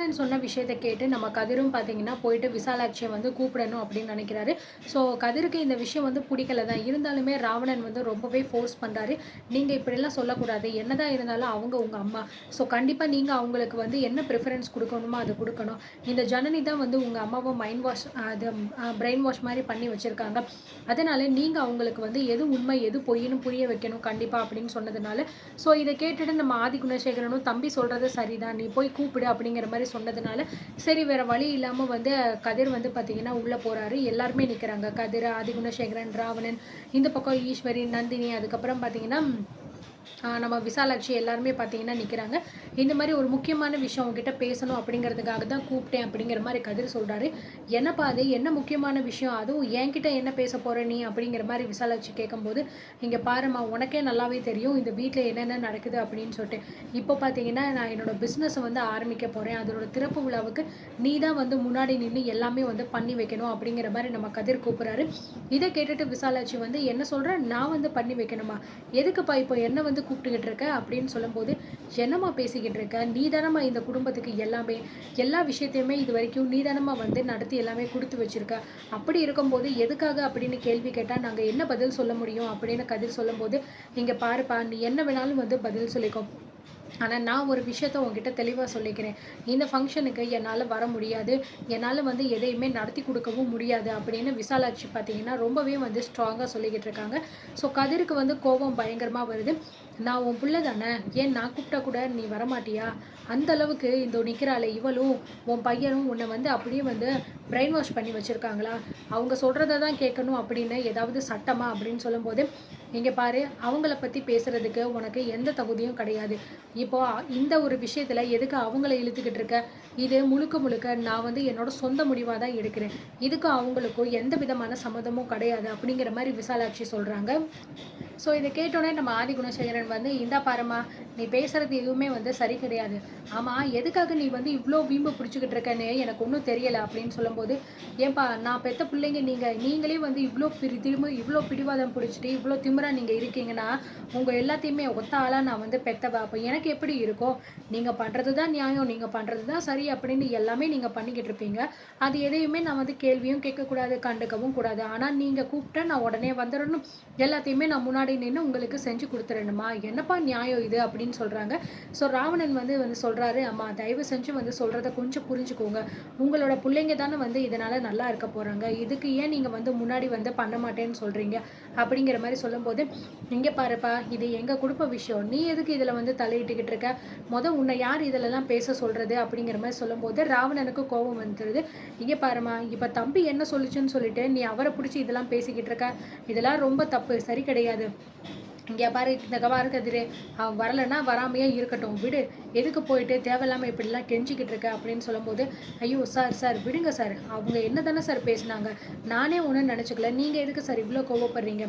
ராவணன் சொன்ன விஷயத்த கேட்டு நம்ம கதிரும் பார்த்தீங்கன்னா போயிட்டு விசாலாட்சியை வந்து கூப்பிடணும் அப்படின்னு நினைக்கிறாரு. ஸோ கதிருக்கு இந்த விஷயம் வந்து பிடிக்கல தான். இருந்தாலுமே ராவணன் வந்து ரொம்பவே ஃபோர்ஸ் பண்ணுறாரு. நீங்கள் இப்படிலாம் சொல்லக்கூடாது. என்னதான் இருந்தாலும் அவங்க உங்கள் அம்மா. ஸோ கண்டிப்பாக நீங்கள் அவங்களுக்கு வந்து என்ன ப்ரிஃபரன்ஸ் கொடுக்கணுமோ அதை கொடுக்கணும். இந்த ஜனனி தான் வந்து உங்கள் அம்மாவை மைண்ட் வாஷ் அது பிரெயின் வாஷ் மாதிரி பண்ணி வச்சுருக்காங்க. அதனால் நீங்கள் அவங்களுக்கு வந்து எது உண்மை எது பொய்ன்னு புரிய வைக்கணும் கண்டிப்பாக அப்படின்னு சொன்னதுனால, ஸோ இதை கேட்டுட்டு நம்ம ஆதி குணசேகரனும் தம்பி சொல்கிறது சரிதான், நீ போய் கூப்பிடு அப்படிங்கிற மாதிரி சொன்னதுனால, சரி வேறு வழி இல்லாமல் வந்து கதிர் வந்து பார்த்திங்கன்னா உள்ளே போகிறாரு. எல்லாருமே நிற்கிறாங்க. கதிர், ஆதி குணசேகரன், ராவணன், இந்த பக்கம் ஈஸ்வரி, நந்தினி, அதுக்கப்புறம் பார்த்திங்கன்னா நம்ம விசாலாட்சி எல்லாருமே பார்த்தீங்கன்னா நிற்கிறாங்க. இந்த மாதிரி ஒரு முக்கியமான விஷயம் உங்ககிட்ட பேசணும் அப்படிங்கிறதுக்காக தான் கூப்பிட்டேன் அப்படிங்கிற மாதிரி கதிர் சொல்கிறாரு. என்னப்பா அது என்ன முக்கியமான விஷயம், அதுவும் என்கிட்ட என்ன பேச போகிற நீ அப்படிங்கிற மாதிரி விசாலாட்சி கேட்கும்போது, இங்கே பாருமா உனக்கே நல்லாவே தெரியும் இந்த வீட்டில் என்னென்ன நடக்குது அப்படின்னு சொல்லிட்டு. இப்போ பார்த்தீங்கன்னா நான் என்னோடய பிஸ்னஸை வந்து ஆரம்பிக்க போகிறேன். அதோட திறப்பு விழாவுக்கு நீ தான் வந்து முன்னாடி நின்று எல்லாமே வந்து பண்ணி வைக்கணும் அப்படிங்கிற மாதிரி நம்ம கதிர் கூப்பிட்றாரு. இதை கேட்டுட்டு விசாலாட்சி வந்து என்ன சொல்கிறேன், நான் வந்து பண்ணி வைக்கணுமா, எதுக்குப்பா இப்போ என்ன வந்து கூப்பிட்டுக்கிட்டு இருக்க அப்படின்னு சொல்லும்போது, என்னம்மா பேசிக்கிட்டு இருக்க, நீ தானம்மா இந்த குடும்பத்துக்கு எல்லாமே, எல்லா விஷயத்தையுமே இது வரைக்கும் நீ தானம்மா வந்து நடத்தி எல்லாமே கொடுத்து வச்சிருக்க. அப்படி இருக்கும்போது எதுக்காக அப்படின்னு கேள்வி கேட்டால் நாங்கள் என்ன பதில் சொல்ல முடியும் அப்படின்னு கதிர் சொல்லும்போது, இங்கே பாருப்பா நீ என்ன வேணாலும் வந்து பதில் சொல்லிக்கோ, ஆனால் நான் ஒரு விஷயத்த உங்ககிட்ட தெளிவாக சொல்லிக்கிறேன். இந்த ஃபங்க்ஷனுக்கு என்னால் வர முடியாது, என்னால் வந்து எதையுமே நடத்தி கொடுக்கவும் முடியாது அப்படின்னு விசாலாட்சி பார்த்தீங்கன்னா ரொம்பவே வந்து ஸ்ட்ராங்காக சொல்லிக்கிட்டு இருக்காங்க. ஸோ கதிருக்கு வந்து கோபம் பயங்கரமாக வருது. நான் உன் பிள்ளை தானே, ஏன் நான் கூப்பிட்டா கூட நீ வரமாட்டியா, அந்த அளவுக்கு இந்த நிற்கிறாளே இவளும் உன் பையனும் உன்னை வந்து அப்படியே வந்து பிரெயின் வாஷ் பண்ணி வச்சுருக்காங்களா, அவங்க சொல்கிறத தான் கேட்கணும் அப்படின்னு ஏதாவது சட்டமா அப்படின்னு சொல்லும்போது, இங்கே பாரு அவங்கள பற்றி பேசுகிறதுக்கு உனக்கு எந்த தகுதியும் கிடையாது. இப்போ இந்த ஒரு விஷயத்தில் எதுக்கு அவங்கள இழுத்துக்கிட்டு இருக்க, இது முழுக்க முழுக்க நான் வந்து என்னோட சொந்த முடிவாக தான் எடுக்கிறேன், இதுக்கும் அவங்களுக்கும் எந்த விதமான சம்மதமும் கிடையாது அப்படிங்கிற மாதிரி விசாலாட்சி சொல்கிறாங்க. ஸோ இதை கேட்டோன்னே நம்ம ஆதி குணசேகரன் வந்து, இந்தா பாருமா நீ பேசுகிறது எதுவுமே வந்து சரி கிடையாது, ஆமாம் எதுக்காக நீ வந்து இவ்வளோ வீம்பு பிடிச்சிக்கிட்டு இருக்கேன்னு எனக்கு ஒன்றும் தெரியலை அப்படின்னு சொல்லும்போது, ஏன்பா நான் பெற்ற பிள்ளைங்க நீங்களே வந்து இவ்வளோ பிடிவாதம் பிடிச்சிட்டு இவ்வளோ திமிரா நீங்கள் இருக்கீங்கன்னா, உங்கள் எல்லாத்தையுமே ஒத்த ஆளாக நான் வந்து பெற்றவா, அப்போ எனக்கு எப்படி இருக்கும், நீங்கள் பண்ணுறது தான் நியாயம், நீங்கள் பண்ணுறது தான் சரி அப்படின்னு எல்லாமே நீங்கள் பண்ணிக்கிட்டு இருப்பீங்க. அது எதையுமே நான் வந்து கேள்வியும் கேட்கக்கூடாது, கண்டுக்கவும் கூடாது. ஆனால் நீங்கள் கூப்பிட்டா நான் உடனே வந்துடணும், எல்லாத்தையுமே நான் முன்னாடி நின்று உங்களுக்கு செஞ்சு கொடுத்துடணுமா, என்னப்பா நியாயம் இது அப்படின்னு சொல்கிறாங்க. ஸோ ராவணன் வந்து சொல்கிறாரு, அம்மா தயவு செஞ்சு வந்து சொல்கிறத கொஞ்சம் புரிஞ்சுக்கோங்க, உங்களோட பிள்ளைங்க தானே வந்து இதனால் நல்லா இருக்க போகிறாங்க, இதுக்கு ஏன் நீங்கள் வந்து முன்னாடி வந்து பண்ண மாட்டேன்னு சொல்கிறீங்க அப்படிங்கிற மாதிரி சொல்லும்போது, இங்கே பாருப்பா இது எங்கள் குடும்ப விஷயம், நீ எதுக்கு இதில் வந்து தலையிட்டுக்கிட்டு இருக்க, உன்னை யார் இதிலெல்லாம் பேச சொல்கிறது அப்படிங்கிற மாதிரி சொல்லும்போது ராவணனுக்கு கோபம் வந்துடுது. இங்கே பாருமா இப்போ தம்பி என்ன சொல்லிச்சுன்னு சொல்லிட்டு நீ அவரை பிடிச்சி இதெல்லாம் பேசிக்கிட்டு இருக்க, இதெல்லாம் ரொம்ப தப்பு, சரி கிடையாது. இங்கே பாரு இந்த கவாரு கதிரே, அவன் வரலைன்னா வராமையே இருக்கட்டும் விடு, எதுக்கு போயிட்டு தேவையில்லாமல் இப்படிலாம் கெஞ்சிக்கிட்டு இருக்க அப்படின்னு சொல்லும்போது, ஐயோ சார் விடுங்க சார், அவங்க என்ன தானே சார் பேசினாங்க, நானே ஒன்றும் நினச்சிக்கல, நீங்கள் எதுக்கு சார் இவ்வளோ கோவப்படுறீங்க,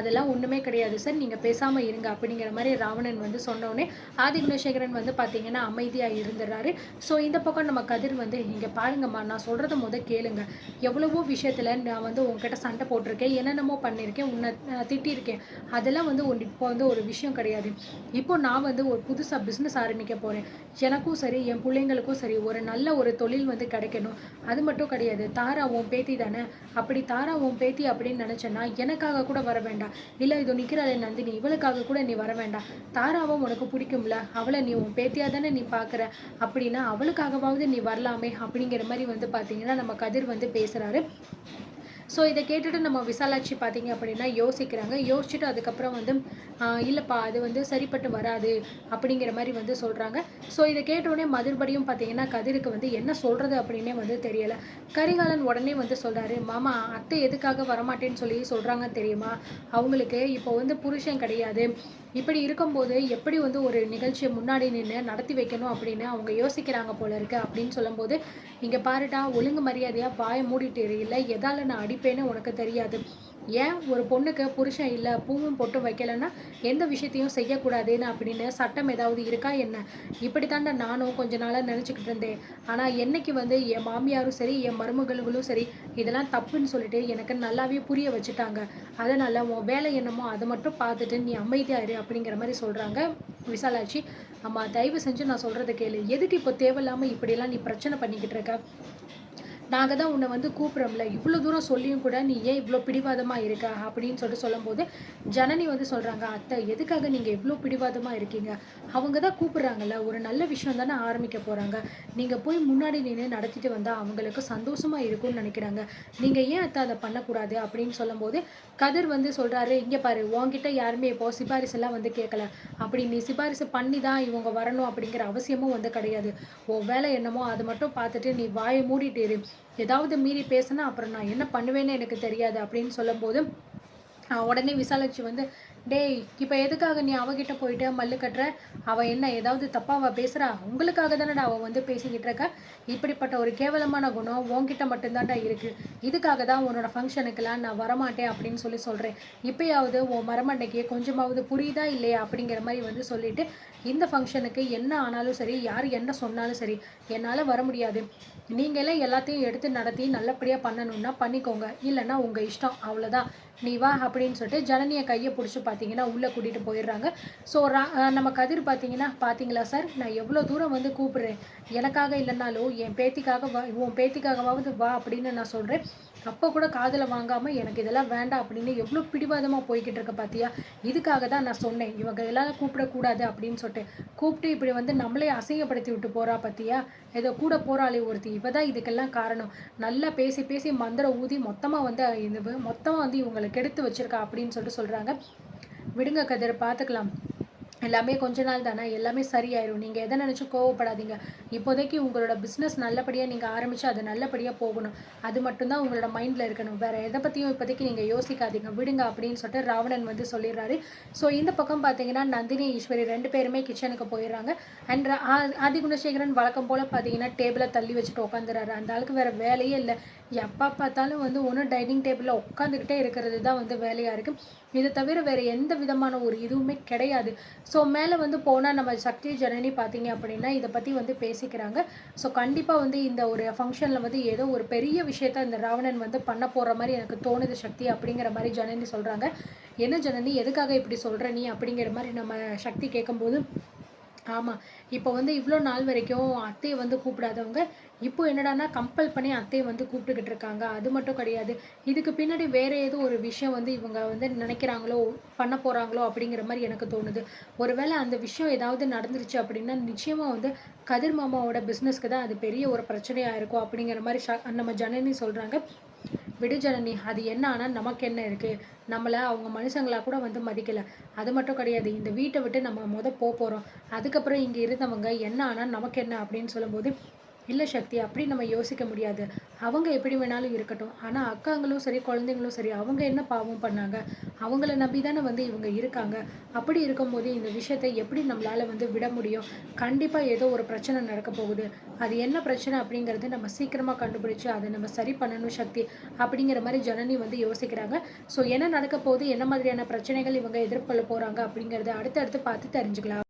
அதெல்லாம் ஒன்றுமே கிடையாது சார், நீங்கள் பேசாமல் இருங்க அப்படிங்கிற மாதிரி ராவணன் வந்து சொன்னோடனே ஆதி குணசேகரன் வந்து பார்த்தீங்கன்னா அமைதியாக இருந்துடுறாரு. ஸோ இந்த பக்கம் நம்ம கதிர் வந்து, இங்கே பாருங்கம்மா நான் சொல்கிறத கேளுங்க, எவ்வளவோ விஷயத்தில் நான் வந்து உங்ககிட்ட சண்டை போட்டிருக்கேன், என்னென்னமோ பண்ணியிருக்கேன், உன்னை திட்டியிருக்கேன், அதெல்லாம் வந்து இப்போ வந்து ஒரு விஷயம் கிடையாது. இப்போ நான் வந்து ஒரு புதுசாக பிஸ்னஸ் ஆரம்பிக்க போகிறேன், எனக்கும் சரி என் பிள்ளைங்களுக்கும் சரி ஒரு நல்ல ஒரு தொழில் வந்து கிடைக்கணும், அது மட்டும் கிடையாது, தாரா உன் பேத்தி தானே, அப்படி தாரா உன் பேத்தி அப்படின்னு நினச்சேன்னா எனக்காக கூட வர வேண்டாம், இல்லை இது நிற்கிறாளே நந்தினி இவளுக்காக கூட நீ வர வேண்டாம், தாராவும் உனக்கு பிடிக்கும்ல, அவளை நீ உன் பேத்தியாக தானே நீ பார்க்குற, அப்படின்னா அவளுக்காகவாவது நீ வரலாமே அப்படிங்கிற மாதிரி வந்து பார்த்தீங்கன்னா நம்ம கதிர் வந்து பேசுகிறாரு. ஸோ இதை கேட்டுட்டு நம்ம விசாலாட்சி பார்த்தீங்க அப்படின்னா யோசிக்கிறாங்க. யோசிச்சுட்டு அதுக்கப்புறம் வந்து இல்லைப்பா அது வந்து சரிப்பட்டு வராது அப்படிங்கிற மாதிரி வந்து சொல்கிறாங்க. ஸோ இதை கேட்டோடனே மறுபடியும் பார்த்தீங்கன்னா கதிருக்கு வந்து என்ன சொல்கிறது அப்படின்னே வந்து தெரியலை. கரிகாலன் உடனே வந்து சொல்கிறாரு, மாமா அத்தை எதுக்காக வரமாட்டேன்னு சொல்லி சொல்கிறாங்கன்னு தெரியுமா, அவங்களுக்கு இப்போ வந்து புருஷன் கிடையாது, இப்படி இருக்கும்போது எப்படி வந்து ஒரு நிகழ்ச்சியை முன்னாடி நின்று நடத்தி வைக்கணும் அப்படின்னு அவங்க யோசிக்கிறாங்க போல இருக்கு அப்படின்னு சொல்லும்போது, இங்கே பாருடா ஒழுங்கு மரியாதையாக வாயை மூடிட்டு இல்லை, எதால் நான் அடிப்பேன்னு உனக்கு தெரியாது, ஏன் ஒரு பொண்ணுக்கு புருஷன் இல்ல, பூவும் பொட்டும் வைக்கலன்னா, எந்த விஷயத்தையும் செய்யக்கூடாதுன்னு அப்படின்னு சட்டம் ஏதாவது இருக்கா என்ன? இப்படித்தான்டா நானும் கொஞ்ச நாளா நெனச்சுக்கிட்டு இருந்தேன். ஆனா என்னைக்கு வந்து என் மாமியாரும் சரி, என் மருமகளுங்களும் சரி, இதெல்லாம் தப்புன்னு சொல்லிட்டு எனக்கு நல்லாவே புரிய வச்சுட்டாங்க. அதனால உன் வேலை என்னமோ அத மட்டும் பார்த்துட்டு நீ அமைதியா இரு அப்படிங்கிற மாரி சொல்றாங்க விசாலாட்சி. அம்மா தயவு செஞ்சு நான் சொல்றத கேளு. எதுக்கு இப்போ தேவையில்லாம இப்படியெல்லாம் நீ பிரச்சனை பண்ணிக்கிட்டு இருக்க? நாங்க தான் உன்னை வந்து கூப்பிட்றோம்ல, இவ்வளோ தூரம் சொல்லியும் கூட நீ ஏன் இவ்வளோ பிடிவாதமா இருக்க? அப்படின்னு சொல்லும்போது, ஜனனி வந்து சொல்றாங்க, "அத்தை எதுக்காக நீங்க இவ்வளோ பிடிவாதமா இருக்கீங்க? அவங்க தான் கூப்பிடுறாங்கல்ல, ஒரு நல்ல விஷயம் தானே ஆரம்பிக்க போறாங்க. நீங்க போய் முன்னாடி நின்னு நடத்திட்டு வந்தா அவங்களுக்கு சந்தோஷமா இருக்கும்னு நினைக்கிறாங்க. நீங்க ஏன் அத்தை அத பண்ணக்கூடாது?" அப்படின்னு சொல்லும்போது, கதிர் வந்து சொல்றாரு, "இங்க பாரு, உன்கிட்ட யாருமே இப்போ சிபாரிசுலாம் வந்து கேட்கல. அப்படி நீ சிபாரிசு பண்ணி தான் இவங்க வரணும் அப்படிங்கிற அவசியமும் வந்து கிடையாது. உன் வேலை என்னமோ அத மட்டும் பார்த்துட்டு நீ வாய மூடிட்டு இரு. ஏதாவது மீறி பேசுனா அப்புறம் நான் என்ன பண்ணுவேன்னு எனக்கு தெரியாது அப்படின்னு சொல்லும்போது உடனே விசாலாட்சி வந்து, டேய் இப்போ எதுக்காக நீ அவகிட்ட போயிட்டு மல்லு கட்டுற? அவ என்ன ஏதாவது தப்பாவா பேசுறா? உங்களுக்காக தானடா அவ வந்து பேசிக்கிட்டு இருக்கா. இப்படிப்பட்ட ஒரு கேவலமான குணம் உன்கிட்ட மட்டும்தான்டா இருக்கு. இதுக்காக தான் உன்னோட ஃபங்க்ஷனுக்கெல்லாம் நான் வரமாட்டேன் அப்படின்னு சொல்றேன். இப்பயாவது உன் மரமண்டைக்கு கொஞ்சமாவது புரியுதா இல்லையா அப்படிங்கிற மாதிரி வந்து சொல்லிட்டு, இந்த ஃபங்க்ஷனுக்கு என்ன ஆனாலும் சரி, யார் என்ன சொன்னாலும் சரி, என்னால் வர முடியாது. நீங்களே எல்லாத்தையும் எடுத்து நடத்தி நல்லபடியாக பண்ணணும்னா பண்ணிக்கோங்க. இல்லைன்னா உங்கள் இஷ்டம் அவ்வளோதான். நீ வா அப்படின்னு சொல்லிட்டு ஜனனியை கையை பிடிச்சி பார்த்தீங்கன்னா உள்ளே கூட்டிகிட்டு போயிடுறாங்க. ஸோ நம்ம கதிர் பார்த்தீங்கன்னா, பார்த்தீங்களா சார், நான் எவ்வளோ தூரம் வந்து கூப்பிடுறேன். எனக்காக இல்லைனாலும் என் பேத்திக்காக வா, உன் பேத்திக்காகவாவது வா அப்படின்னு நான் சொல்கிறேன். அப்போ கூட காதில் வாங்காமல் எனக்கு இதெல்லாம் வேண்டாம் அப்படின்னு எவ்வளோ பிடிவாதமாக போய்கிட்டு இருக்க பார்த்தியா. இதுக்காக தான் நான் சொன்னேன் இவங்க எல்லாரும் கூப்பிடக்கூடாது அப்படின்னு சொல்லிட்டு. கூப்பிட்டு இப்படி வந்து நம்மளே அசிங்கப்படுத்தி விட்டு போகிறா பார்த்தியா. ஏதோ கூட போகிறாளே ஒருத்தி, இவ தான் இதுக்கெல்லாம் காரணம். நல்லா பேசி பேசி மந்திரம் ஊதி மொத்தமாக வந்து மொத்தமாக வந்து இவங்களை கெடுத்து வச்சிருக்கா அப்படின்னு சொல்லிட்டு சொல்கிறாங்க. விடுங்க கதிர், பார்த்துக்கலாம். எல்லாமே கொஞ்ச நாள் தானே, எல்லாமே சரியாயிரும். நீங்கள் எதை நினச்சும் கோவப்படாதீங்க. இப்போதைக்கு உங்களோட பிஸ்னஸ் நல்லபடியாக நீங்கள் ஆரம்பித்து அது நல்லபடியாக போகணும். அது மட்டும்தான் உங்களோட மைண்டில் இருக்கணும். வேறு எதை பற்றியும் இப்போதைக்கு நீங்கள் யோசிக்காதீங்க, விடுங்க அப்படின்னு சொல்லிட்டு ராவணன் வந்து சொல்லிடுறாரு. ஸோ இந்த பக்கம் பார்த்தீங்கன்னா நந்தினி ஈஸ்வரி 2 பேருமே கிச்சனுக்கு போயிடுறாங்க. அண்ட் ஆதிகுணசேகரன் வழக்கம் போல் பார்த்தீங்கன்னா டேபிளை தள்ளி வச்சுட்டு உட்காந்துறாரு. அந்த ஆளுக்கு வேறு வேலையே இல்லை. எப்போ பார்த்தாலும் வந்து ஒன்று டைனிங் டேபிளில் உட்காந்துக்கிட்டே இருக்கிறது தான் வந்து வேலையாக இருக்குது. இதை தவிர வேறு எந்த விதமான ஒரு இதுவுமே கிடையாது. ஸோ மேலே வந்து போனால் நம்ம சக்தி ஜனனி பார்த்தீங்க அப்படின்னா இதை பற்றி வந்து பேசிக்கிறாங்க. ஸோ கண்டிப்பாக வந்து இந்த ஒரு ஃபங்க்ஷனில் வந்து ஏதோ ஒரு பெரிய விஷயத்த இந்த ராவணன் வந்து பண்ண போகிற மாதிரி எனக்கு தோணுது சக்தி அப்படிங்கிற மாதிரி ஜனனி சொல்கிறாங்க. என்ன ஜனனி, எதுக்காக இப்படி சொல்கிற நீ அப்படிங்கிற மாதிரி நம்ம சக்தி கேட்கும்போது, ஆமாம், இப்போ வந்து இவ்வளோ நாள் வரைக்கும் அத்தையை வந்து கூப்பிடாதவங்க இப்போ என்னடான்னா கம்பல் பண்ணி அத்தையை வந்து கூப்பிட்டுக்கிட்டு இருக்காங்க. அது மட்டும் கிடையாது, இதுக்கு பின்னாடி வேறு ஏதோ ஒரு விஷயம் வந்து இவங்க வந்து நினைக்கிறாங்களோ, பண்ண போகிறாங்களோ அப்படிங்கிற மாதிரி எனக்கு தோணுது. ஒருவேளை அந்த விஷயம் ஏதாவது நடந்துருச்சு அப்படின்னா நிச்சயமாக வந்து கதிர் மாமாவோட பிஸ்னஸ்க்கு தான் அது பெரிய ஒரு பிரச்சனையாக இருக்கும் அப்படிங்கிற மாதிரி நம்ம ஜனனி சொல்கிறாங்க. விடு ஜனனி, அது என்ன ஆனால் நமக்கு என்ன இருக்குது? நம்மளை அவங்க மனுஷங்களா கூட வந்து மதிக்கலை. அது மட்டும் கிடையாது, இந்த வீட்டை விட்டு நம்ம போகிறோம். அதுக்கப்புறம் இங்கே இருந்தவங்க என்ன ஆனால் நமக்கு என்ன அப்படின்னு சொல்லும்போது, இல்லை சக்தி, அப்படி நம்ம யோசிக்க முடியாது. அவங்க எப்படி வேணாலும் இருக்கட்டும். ஆனால் அக்காங்களும் சரி, குழந்தைங்களும் சரி, அவங்க என்ன பாவம் பண்ணாங்க? அவங்கள நம்பி தானே வந்து இவங்க இருக்காங்க. அப்படி இருக்கும்போது இந்த விஷயத்தை எப்படி நம்மளால் வந்து விட முடியும்? கண்டிப்பாக ஏதோ ஒரு பிரச்சனை நடக்க போகுது. அது என்ன பிரச்சனை அப்படிங்கிறது நம்ம சீக்கிரமாக கண்டுபிடிச்சு அதை நம்ம சரி பண்ணணும் சக்தி அப்படிங்கிற மாதிரி ஜனனி வந்து யோசிக்கிறாங்க. ஸோ என்ன நடக்க போகுது, என்ன மாதிரியான பிரச்சனைகள் இவங்க எதிர்கொள்ள போகிறாங்க அப்படிங்கிறத அடுத்தடுத்து பார்த்து தெரிஞ்சுக்கலாம்.